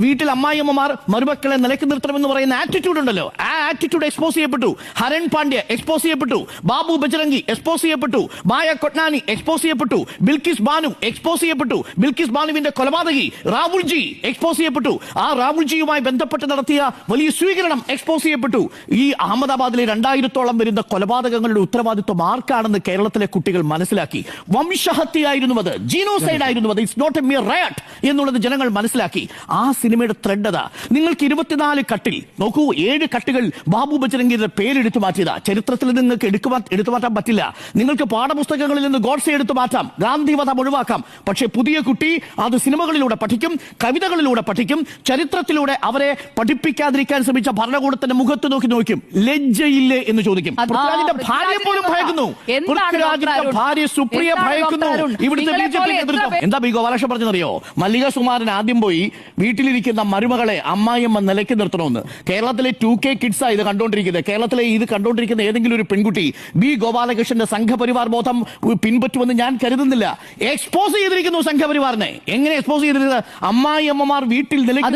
വീട്ടിൽ അമ്മായിയമ്മമാർ മരുമക്കളെ നിലയ്ക്ക് നിർത്തണമെന്ന് പറയുന്ന ആറ്റിറ്റ്യൂഡ് ഉണ്ടല്ലോ, ആ ആറ്റിറ്റ്യൂഡ് എക്സ്പോസ് ചെയ്യപ്പെട്ടു. ഹരൺ പാണ്ഡ്യ എക്സ്പോസ് ചെയ്യപ്പെട്ടു, ബാബു ബജരംഗി എക്സ്പോസ് ചെയ്യപ്പെട്ടു, മായ കൊട്നാനി എക്സ്പോസ് ചെയ്യപ്പെട്ടു, ബിൽക്കിസ് ബാനു എക്സ്പോസ് ചെയ്യപ്പെട്ടു, ബിൽക്കിസ് ബാനുവിന്റെ കൊലപാതകി റാവുൽജി എക്സ്പോസ് ചെയ്യപ്പെട്ടു, ആ റാവുൽജിയുമായി ബന്ധപ്പെട്ട് നടത്തിയ വലിയ സ്വീകരണം എക്സ്പോസ് ചെയ്യപ്പെട്ടു. ഈ അഹമ്മദാബാദിലെ 2000-ഓളം വരുന്ന കൊലപാതകങ്ങളുടെ ഉത്തരവാദിത്വം ആർക്കാണെന്ന് കേരളത്തിലെ കുട്ടികൾ മനസ്സിലാക്കി. വംശഹത്യയായിരുന്നു അത്, ജീനോസൈഡ് ആയിരുന്നു അത്, it's not A mere riot എന്നുള്ളത് ജനങ്ങൾ മനസ്സിലാക്കി. ആ സിനിമയുടെ ത്രെഡ് അതാ. നിങ്ങൾക്ക് 24 കട്ടിൽ നോക്കൂ, 7 കട്ടുകൾ ബാബു ബജരംഗിയുടെ പേരെടുത്തു മാറ്റിയതാ. ചരിത്രത്തിൽ നിങ്ങൾക്ക് എടുത്തു മാറ്റാൻ പറ്റില്ല. നിങ്ങൾക്ക് പാഠപുസ്തകങ്ങളിൽ നിന്ന് ഗോഡ്സെ എടുത്തു മാറ്റാം, ഗാന്ധിവധം ഒഴിവാക്കാം. പക്ഷേ പുതിയ കുട്ടി അത് സിനിമകളിലൂടെ പഠിക്കും, കവിതകളിലൂടെ പഠിക്കും. ചരിത്രത്തിലൂടെ അവരെ പഠിപ്പിക്കാതിരിക്കാൻ ശ്രമിച്ച ഭരണകൂടത്തിന്റെ മുഖത്ത് നോക്കും, ലജ്ജയില്ലേ എന്ന് ചോദിക്കും. പൃഥ്വിരാജിന്റെ ഭാര്യ പോലും ഭയക്കുന്നു, പൃഥ്വിരാജിന്റെ ഭാര്യ സുപ്രിയ ഭയക്കുന്നു. ഇവിടുത്തെ ബിജെപി നേതൃത്വം എന്താ ബി ഗോപാലകൃഷ്ണൻ പറഞ്ഞതറിയോ? മല്ലിക സുമാരൻ ആദ്യം പോയി വീട്ടിലിരിക്കുന്ന മരുമകളെ അമ്മായിയമ്മ നിലയ്ക്ക് നിർത്തണമെന്ന്. കേരളത്തിലെ 2K കിഡ്സാ ഇത് കണ്ടുകൊണ്ടിരിക്കുന്നത്. കേരളത്തിലെ ഇത് കണ്ടുകൊണ്ടിരിക്കുന്ന ഏതെങ്കിലും ഒരു പെൺകുട്ടി ബി ഗോപാലകൃഷ്ണന്റെ സംഘപരിവാർ ബോധം പിൻപറ്റുമെന്ന് ഞാൻ കരുതുന്നില്ല. എക്സ്പോസ് ചെയ്തിരിക്കുന്നു സംഘപരിവാറിനെ. എങ്ങനെ എക്സ്പോസ് ചെയ്തിരുന്നത്? അമ്മായിയമ്മമാർ വീട്ടിൽ നിലയ്ക്ക്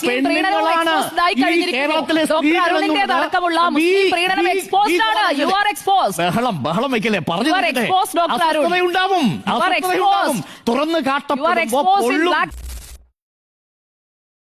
പെണ്ണുങ്ങളാണ് കേരളത്തിലെ ബഹളം വയ്ക്കല്ലേ, പറഞ്ഞു ഉണ്ടാവും, തുറന്നു കാട്ടപ്പെടുമ്പോൾ